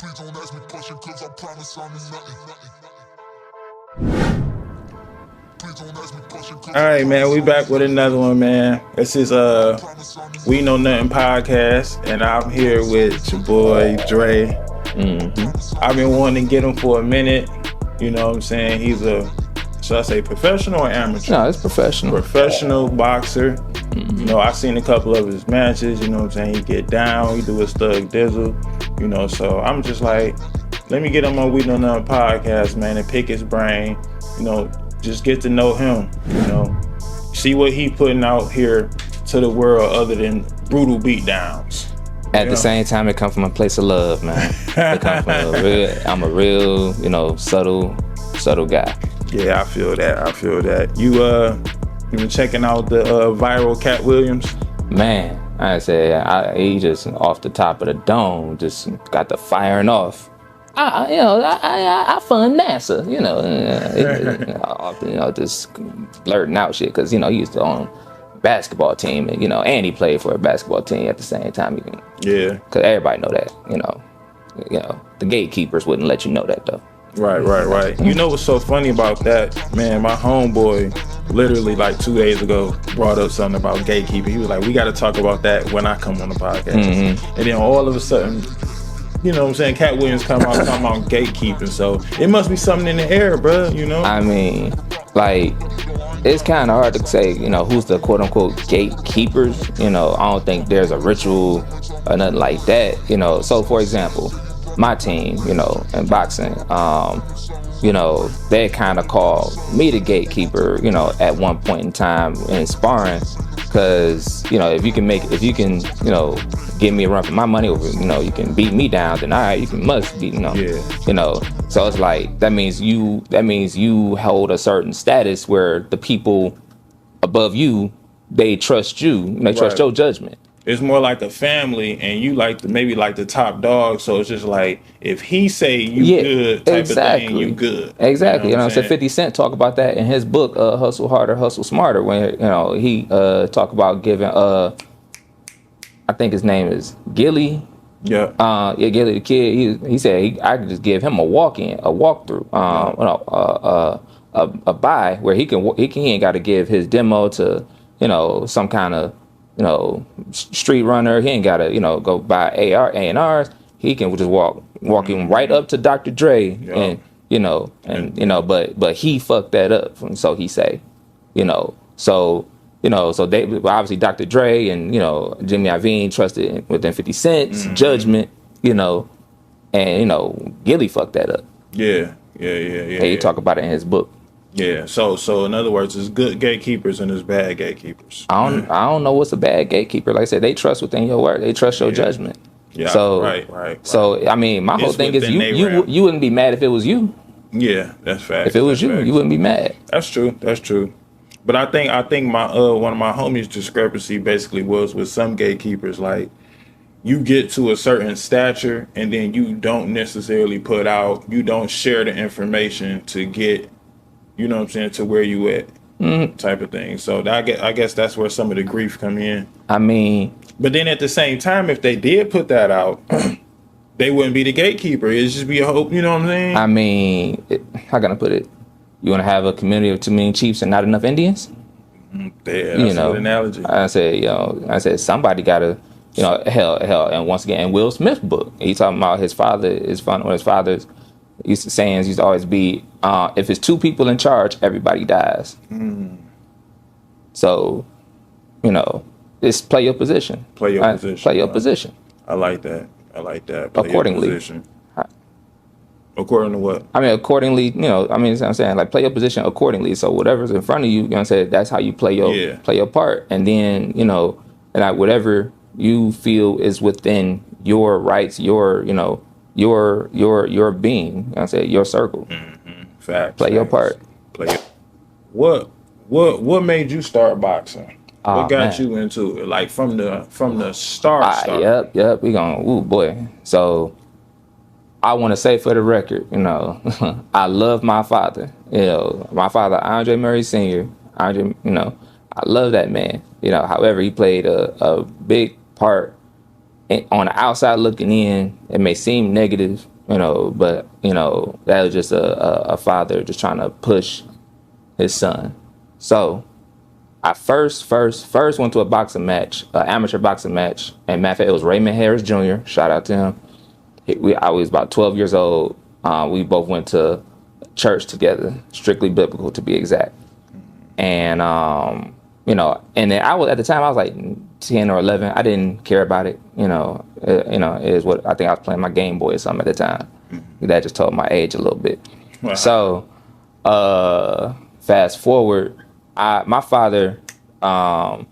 Please don't ask me question, cause I promise I'm nothing. Please don't ask me question, cause All right, man, we back with another one, man. This is We Know Nothing podcast, and I'm here with your boy Dre. I've been wanting to get him for a minute. You know what I'm saying? He's should I say professional or amateur? No, it's professional. Professional boxer. You know, I've seen a couple of his matches. You know what I'm saying? He get down, he do his thug dizzle. You know, so I'm just like, let me get him on We Know Nothing podcast, man, and pick his brain. You know, just get to know him. You know, see what he putting out here to the world other than brutal beatdowns. At the same time, it comes from a place of love, man. It comes from I'm a real, subtle guy. Yeah, I feel that. You been checking out the viral Cat Williams? Man, I said he just off the top of the dome, just got the firing off. I fund NASA, just blurting out shit because he used to own basketball team and and he played for a basketball team at the same time. Yeah, because everybody know that. The gatekeepers wouldn't let you know that though. Right. You know what's so funny about that, man? My homeboy literally like 2 days ago brought up something about gatekeeping. He was like, we got to talk about that when I come on the podcast. And then all of a sudden, you know what I'm saying, Cat Williams come out talking about gatekeeping. So it must be something in the air, bro, I mean, like, it's kind of hard to say, who's the quote-unquote gatekeepers. I don't think there's a ritual or nothing like that. So for example, my team, in boxing, they kind of called me the gatekeeper, at one point in time in sparring, because if you can give me a run for my money, or you can beat me down, then all right, must be, So it's like that means you hold a certain status where the people above you, they trust you, they trust your judgment. It's more like a family, and you maybe like the top dog. So it's just like if he say you good type of thing, you good. Exactly. So 50 Cent talk about that in his book, Hustle Harder, Hustle Smarter, when he talk about giving I think his name is Gilly. Yeah. Gilly the kid. He said I could just give him a walkthrough, a buy where he ain't got to give his demo to some kind of street runner. He ain't gotta, go buy A&Rs. He can just walk him right up to Dr. Dre, and but he fucked that up. So he say, so they obviously Dr. Dre and Jimmy Iovine trusted within 50 Cent's judgment, and Gilly fucked that up. Yeah. He talk about it in his book. Yeah, so in other words, there's good gatekeepers and there's bad gatekeepers. I don't know what's a bad gatekeeper. Like I said, they trust within your word. They trust your judgment. Yeah. So right. So I mean, my whole thing is you wouldn't be mad if it was you. Yeah, that's fact. If it was you, you wouldn't be mad. That's true. But I think my one of my homies' discrepancy basically was with some gatekeepers, like you get to a certain stature and then you don't necessarily you don't share the information to get, to where you at, type of thing. So I guess that's where some of the grief come in. I mean, but then at the same time, if they did put that out, they wouldn't be the gatekeeper. It'd just be a hope. You know what I'm saying? I mean, how can I put it? You want to have a community of too many chiefs and not enough Indians? Yeah, that's a good analogy. I said somebody got to, hell, and once again, in Will Smith's book, he's talking about his father. One of his father's used to always be, if it's two people in charge, everybody dies. So, it's play your position. Play your position. I like that. Play accordingly. Your position. According to what? I mean, accordingly, I'm saying, like, play your position accordingly. So whatever's in front of you, that's how you play your part. And then, and like whatever you feel is within your rights, your being, your circle. Facts. Play your part. What made you start boxing? What got you into it? Like from the start? Yep. We gonna, ooh boy. So I want to say for the record, I love my father. My father, Andre Murray Sr. I love that man. However, he played a big part on the outside looking in. It may seem negative, but that was just a father just trying to push his son. So I first went to a boxing match, an amateur boxing match, and matter of fact, it was Raymond Harris Jr. Shout out to him. I was about 12 years old. We both went to church together, strictly biblical to be exact. And and then I was at the time I was like 10 or 11. I didn't care about it. It is what I think I was playing my Game Boy or something at the time. That just told my age a little bit. Wow. So fast forward. My father, taught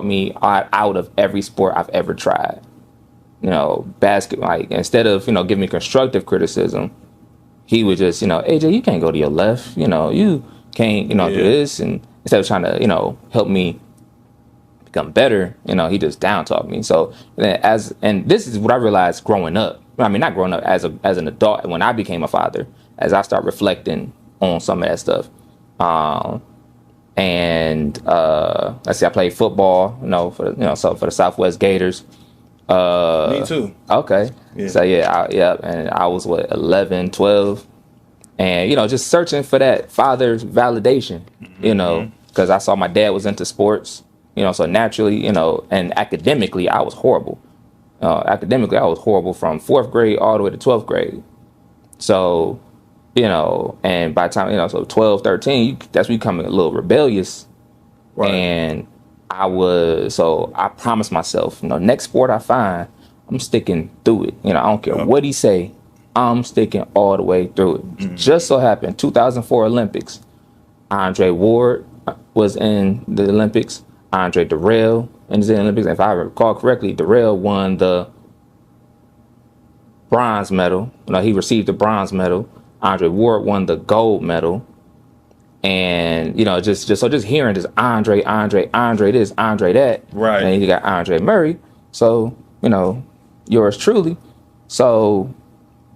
me out of every sport I've ever tried. Basketball. Like instead of giving me constructive criticism, he would just AJ, you can't go to your left. You can't do this, and instead of trying to help me become better, he just down talked me. So and this is what I realized growing up. I mean, not growing up as an adult. When I became a father, as I start reflecting on some of that stuff. Let's see, I played football, for the Southwest Gators. Me too. Okay. Yeah. So and I was 11, 12, and just searching for that father's validation, because I saw my dad was into sports, so naturally, and academically I was horrible. Academically I was horrible from 4th grade all the way to 12th grade. So and by the time, so 12, 13, that's when you become a little rebellious. Right. And I promised myself, next sport I find, I'm sticking through it. I don't care what he say, I'm sticking all the way through it. Mm-hmm. Just so happened, 2004 Olympics, Andre Ward was in the Olympics, Andre Darrell in the Olympics. If I recall correctly, Darrell won the bronze medal. He received the bronze medal. Andre Ward won the gold medal. And, just hearing this Andre this, Andre that. Right. And you got Andre Murray. So, yours truly. So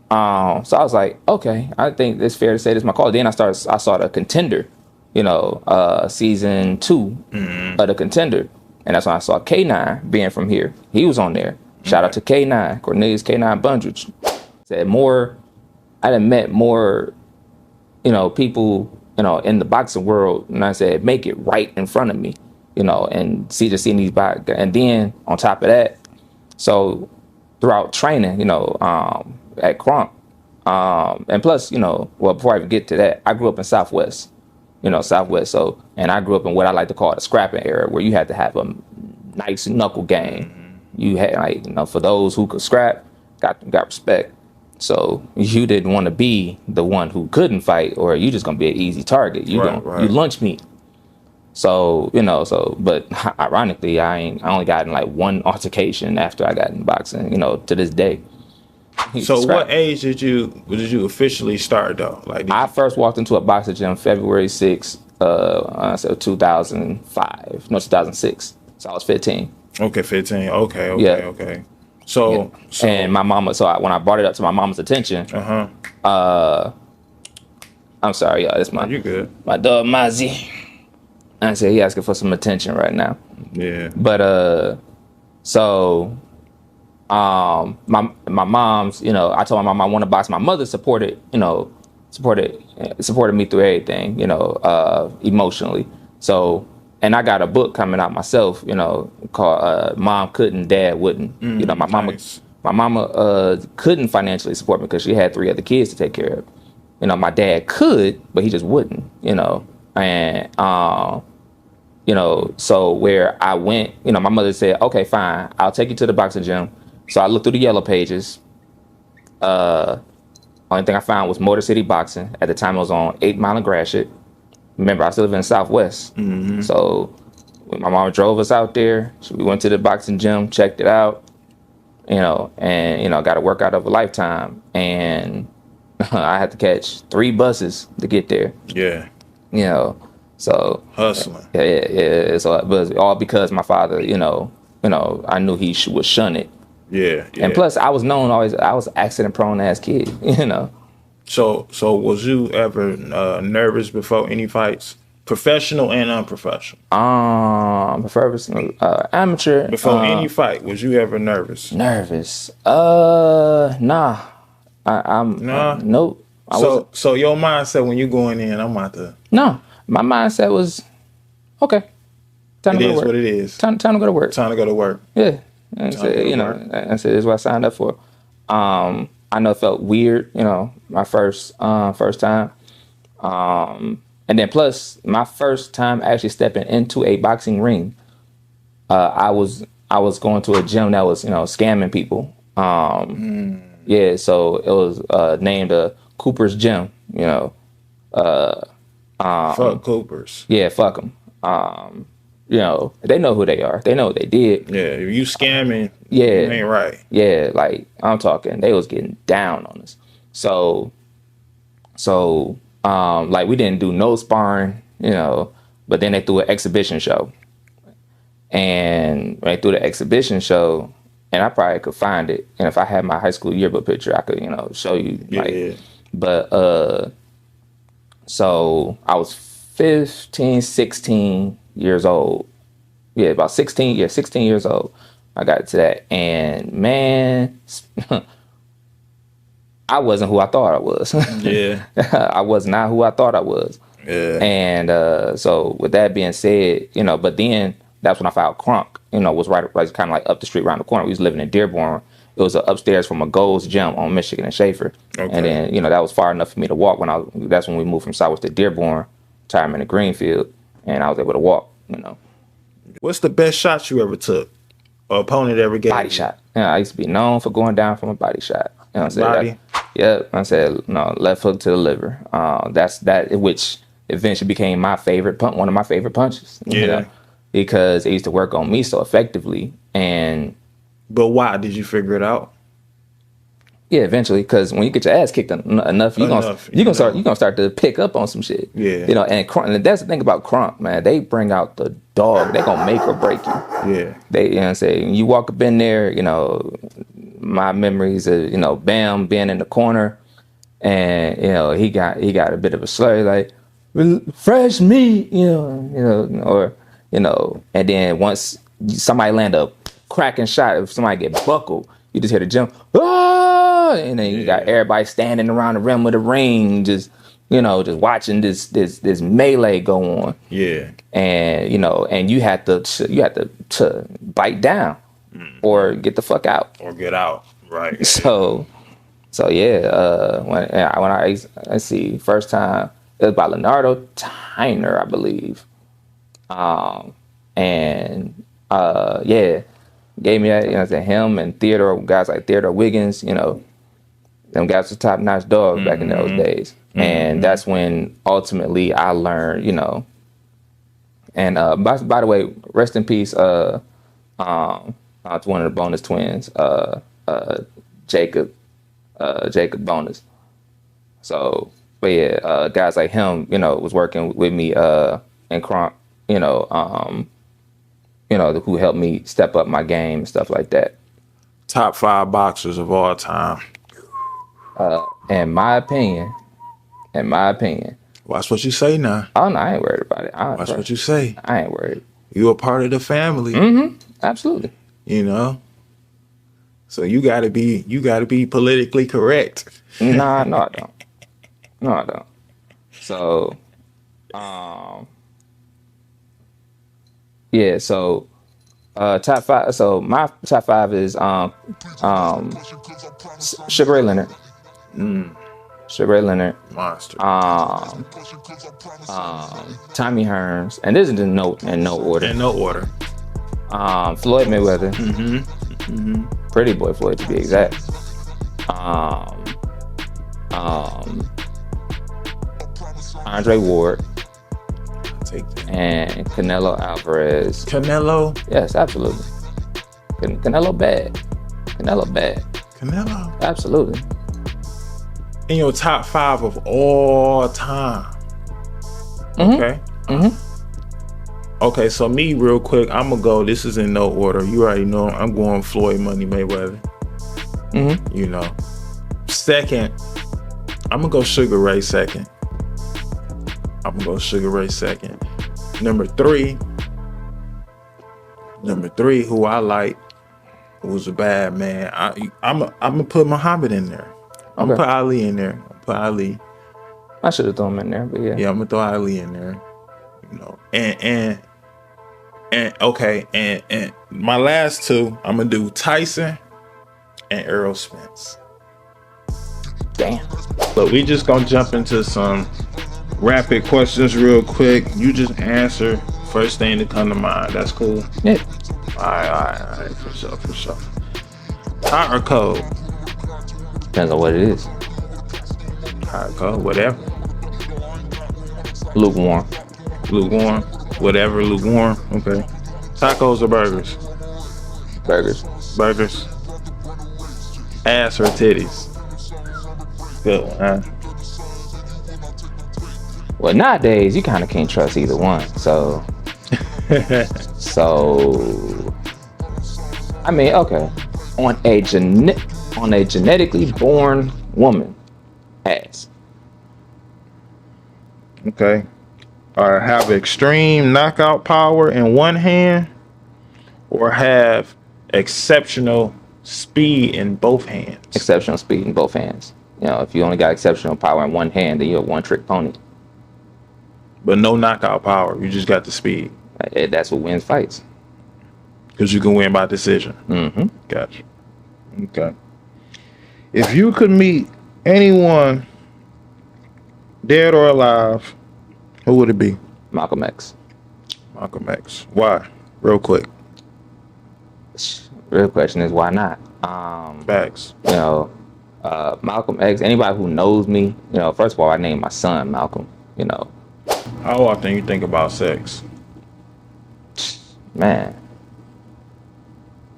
I was like, okay, I think it's fair to say this is my call. Then I saw the Contender, season 2 of the Contender. And that's when I saw K9 being from here. He was on there. Shout out to K9, Cornelius K9 Bundridge. Said I done met more, people, in the boxing world, and I said, make it right in front of me, and seeing these box. And then on top of that, so throughout training, at Crump, and plus, before I even get to that, I grew up in Southwest. So, and I grew up in what I like to call the scrapping era, where you had to have a nice knuckle game. You had, for those who could scrap, got respect. So you didn't want to be the one who couldn't fight, or you just gonna be an easy target. You you lunch meat. So but ironically, I only gotten like one altercation after I got in boxing. To this day. So what age did you officially start though? I first walked into a boxing gym February 6th, 2005. No, 2006. So I was 15. Okay, 15. Okay. So and my mama. So when I brought it up to my mama's attention, I'm sorry, y'all. It's you good? My dog Mazi. I said he asking for some attention right now. Yeah. But my mom's. I told my mom I want to box. My mother supported me through everything. Emotionally. So. And I got a book coming out myself, called "Mom Couldn't, Dad Wouldn't." My mama couldn't financially support me because she had 3 other kids to take care of. My dad could, but he just wouldn't. And so where I went, my mother said, "Okay, fine, I'll take you to the boxing gym." So I looked through the yellow pages. Only thing I found was Motor City Boxing. At the time, it was on 8 Mile and Gratiot. Remember, I still live in Southwest. Mm-hmm. So when my mom drove us out there, we went to the boxing gym, checked it out, and got a workout of a lifetime. And I had to catch 3 buses to get there. Yeah. So hustling. Yeah. So it was all because my father, I knew he would shun it. Yeah. And plus, I was known always. I was accident prone ass kid. So was you ever nervous before any fights, professional and unprofessional? Professional, amateur. Before any fight, was you ever nervous? Nah. Nope. So your mindset when you going in, I'm about to. No, my mindset was okay. Time to go to work. What it is. Time to go to work. Time to go to work. Yeah, and so, I said this is what I signed up for. I know it felt weird, my first time. And then plus my first time actually stepping into a boxing ring. I was going to a gym that was, scamming people. Yeah, so it was named Cooper's Gym, Fuck Coopers. Yeah, fuck them. They know who they are. They know what they did. Yeah, if you scamming, yeah, you ain't right. Yeah, like I'm talking, they was getting down on us. So, like we didn't do no sparring, but then they threw an exhibition show. And when they threw the exhibition show, and I probably could find it. And if I had my high school yearbook picture, I could, show you. Yeah. But so I was 15, 16 years old. Yeah, about 16 years old. I got to that. And man, I wasn't who I thought I was. Yeah. I was not who I thought I was. Yeah. And so with that being said, but then that's when I found Crunk, was right kind of like up the street around the corner. We was living in Dearborn. It was upstairs from a Gold's Gym on Michigan and Schaefer. Okay. And then, that was far enough for me to walk that's when we moved from Southwest to Dearborn, retirement to Greenfield, and I was able to walk, What's the best shot you ever took? Or opponent ever gave? Body shot. I used to be known for going down from a body shot. You know what I'm saying? Body? I said, no, left hook to the liver. That's which eventually became one of my favorite punches. Yeah. Because it used to work on me so effectively. But why? Did you figure it out? Yeah, eventually, because when you get your ass kicked enough, you're gonna start to pick up on some shit. Yeah. And that's the thing about Crunk, man. They bring out the dog. They gonna make or break you. Yeah. They, what I'm saying, you walk up in there, my memories of, Bam being in the corner, and he got a bit of a slur like fresh meat, or and then once somebody land a cracking shot, if somebody get buckled, you just hear the jump, ah! And then you got everybody standing around the rim of the ring, just watching this melee go on. Yeah. And and you had to bite down or get the fuck out. Or get out. Right. So yeah, when I see first time, it was by Leonardo Tyner, I believe. Gave me that, him and guys like Theodore Wiggins, them guys were top notch dogs back in those days. Mm-hmm. And that's when ultimately I learned, and by the way, rest in peace, to one of the Bonus twins, Jacob Bonus. So, but yeah, guys like him, was working with me in Crunk, who helped me step up my game and stuff like that. Top 5 boxers of all time. In my opinion. Watch what you say now. Oh no, I ain't worried about it. Watch what you say. I ain't worried. You a part of the family. Mm-hmm. Absolutely. So you gotta be politically correct. Nah, no, I don't. No, I don't. So, yeah. So, top 5. So my top 5 is Sugar Ray Leonard. Sugar Ray Leonard. Monster. Tommy Hearns, and this is in no order. In no order. Floyd Mayweather. Mm-hmm. Mm-hmm. Pretty Boy Floyd to be exact. Andre Ward. Take that. And Canelo Alvarez. Canelo? Yes, absolutely. Canelo bad. Canelo? Absolutely. In your top 5 of all time. Mm-hmm. Okay? Mm-hmm. Okay, so me real quick, I'm gonna go, this is in no order. You already know I'm going Floyd Money Mayweather. Mm-hmm. Second, I'm gonna go Sugar Ray second. Number three, who I like, who was a bad man. I'm gonna put Muhammad in there. I'm gonna put Ali in there. Put Ali. I should have thrown him in there, but yeah. Yeah, I'm gonna throw Ali in there. You know, and okay, and my last two, I'm gonna do Tyson and Earl Spence. Damn. But we just gonna jump into some rapid questions real quick. You just answer first thing that come to mind. That's cool. Yeah. All right, for sure. Hot or cold? Depends on what it is. Hot or cold, whatever. Lukewarm. Whatever, lukewarm. Okay. Tacos or burgers? Burgers. Ass or titties? Good one, huh? Well, nowadays you kind of can't trust either one. So I mean, okay, on a genetically born woman, ass. Okay. Or have extreme knockout power in one hand, or have exceptional speed in both hands. Exceptional speed in both hands. You know, if you only got exceptional power in one hand, then you're a one-trick pony. But no knockout power. You just got the speed. That's what wins fights. Because you can win by decision. Mm-hmm. Gotcha. Okay. If you could meet anyone, dead or alive, who would it be? Malcolm X. Malcolm X. Why? Real quick. Real question is why not? Facts. You know, Malcolm X. Anybody who knows me, you know, first of all, I named my son Malcolm. You know. How often you think about sex? Man.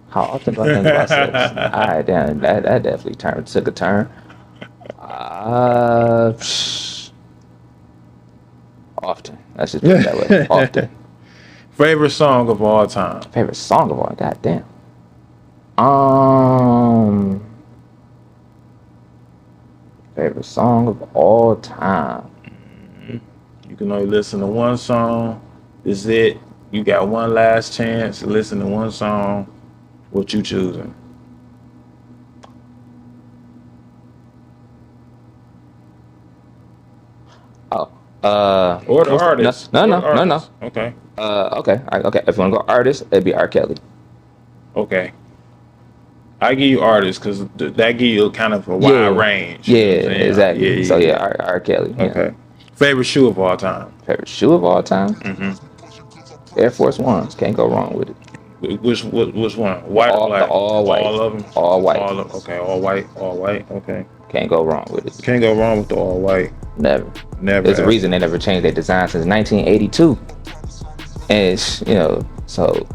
How often do I think about sex? All right, damn, that definitely took a turn. Often. Let's just put it that way. Often. Favorite song of all time? Favorite song of all? Goddamn. Favorite song of all time. You can only listen to one song. This is it. You got one last chance to listen to one song. What you choosing? Or the artist. No. Okay. Okay. If you want to go artist, it'd be R. Kelly. Okay. I give you artists because that give you kind of a wide range. Yeah, exactly. Yeah. So yeah, R. Kelly. Yeah. Okay. Favorite shoe of all time? Favorite shoe of all time? Mm-hmm. Air Force Ones. Can't go wrong with it. Which one? White or black? All white. All of them? All white. Okay, all white. Okay. Can't go wrong with it. Can't go wrong with the all white. Never. There's a reason they never changed their design since 1982. And it's, you know, so.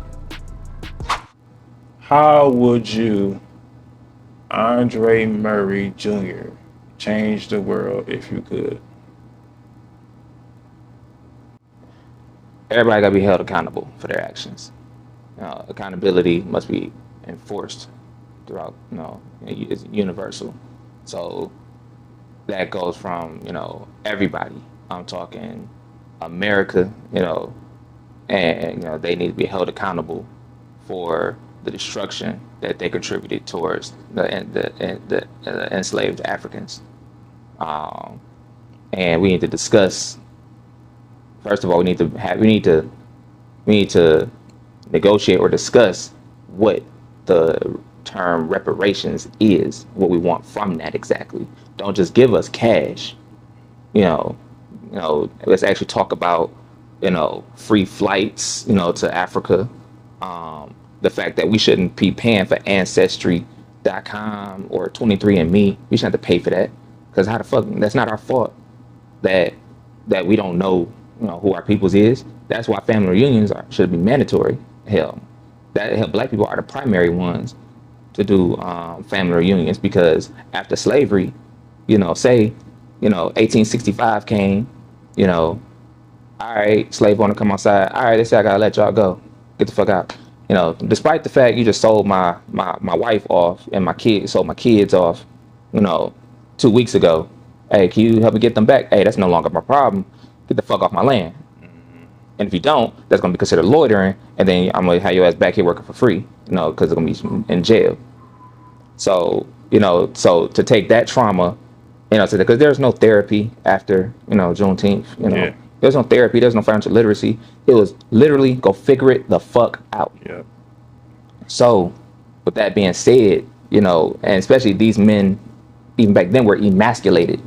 How would you, Andre Murray Jr., change the world if you could? Everybody got to be held accountable for their actions. Accountability must be enforced throughout, it's universal. So that goes from, everybody. I'm talking America, and, they need to be held accountable for the destruction that they contributed towards the enslaved Africans. And we need to discuss, first of all, we need to negotiate or discuss what the term reparations is, what we want from that exactly. Don't just give us cash. Let's actually talk about, free flights, to Africa. The fact that we shouldn't be paying for Ancestry.com or 23andMe. We shouldn't have to pay for that, because how the fuck, that's not our fault that we don't know, who our peoples is. That's why family reunions should be mandatory. Hell, black people are the primary ones to do family reunions, because after slavery, say 1865 came, all right, slave owner come outside, all right, they say I gotta let y'all go, get the fuck out. Despite the fact you just sold my wife off and sold my kids off, 2 weeks ago. Hey, can you help me get them back? Hey, that's no longer my problem. Get the fuck off my land. And if you don't, that's going to be considered loitering, and then I'm going to have your ass back here working for free, because it's going to be in jail. So you know, so to take that trauma, you know, because there's no therapy after, you know, Juneteenth, you know. Yeah. There's no therapy, there's no financial literacy. It was literally go figure it the fuck out. Yeah. So, with that being said, you know, and especially these men, even back then, were emasculated.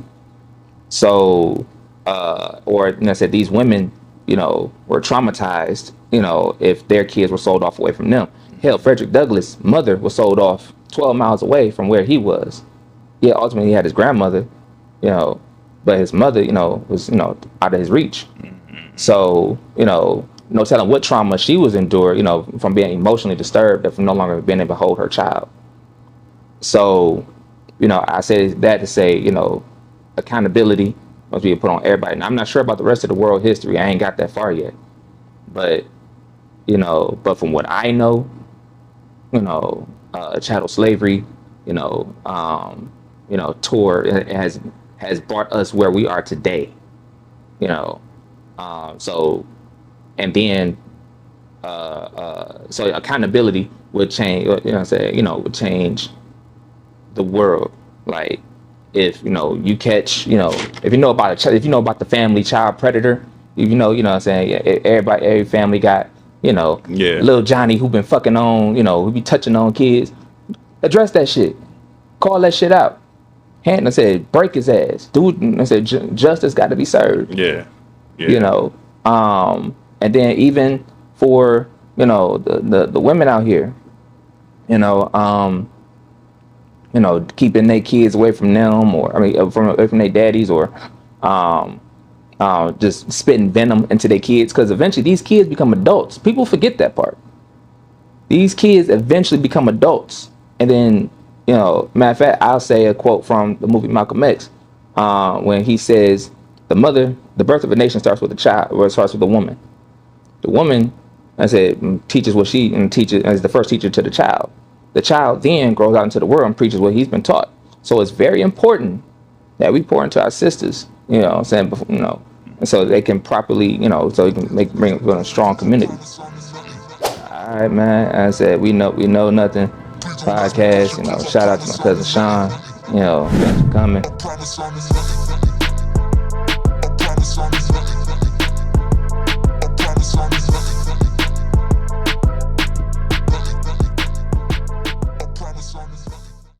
So, or you know, I said these women, you know, were traumatized. You know, if their kids were sold off away from them. Hell, Frederick Douglass' mother was sold off 12 miles away from where he was. Yeah, ultimately he had his grandmother, you know, but his mother, you know, was, you know, out of his reach. So, you know, no telling what trauma she was endured, you know, from being emotionally disturbed and from no longer being able to hold her child. So, you know, I say that to say, you know, accountability must be put on everybody. And I'm not sure about the rest of the world history. I ain't got that far yet. But, you know, but from what I know, you know, chattel slavery, you know, tour has brought us where we are today, you know. So, and then, so accountability would change, you know what I'm saying, you know, would change the world. Like, if, you know, you catch, you know, if you know about if you know about the family child predator, you know what I'm saying, every family got, you know, little Johnny who been fucking on, you know, who be touching on kids. Address that shit. Call that shit out. I said, break his ass. Dude, I said, justice got to be served. Yeah. You know, and then even for, you know, the women out here, you know, keeping their kids away from them, or away from their daddies, or just spitting venom into their kids, because eventually these kids become adults. People forget that part. These kids eventually become adults, and then, you know, matter of fact, I'll say a quote from the movie Malcolm X, when he says, the birth of a nation starts with a child, or it starts with a woman. The woman, I said, teaches what she and teaches as the first teacher to the child. The child then grows out into the world and preaches what he's been taught. So it's very important that we pour into our sisters, you know what I'm saying, before, you know, and so they can properly, you know, so we can bring a strong community. All right, man. I said, we know nothing. Podcast, you know, shout out to my cousin Sean, you know, thanks for coming. I promise I'm nothing.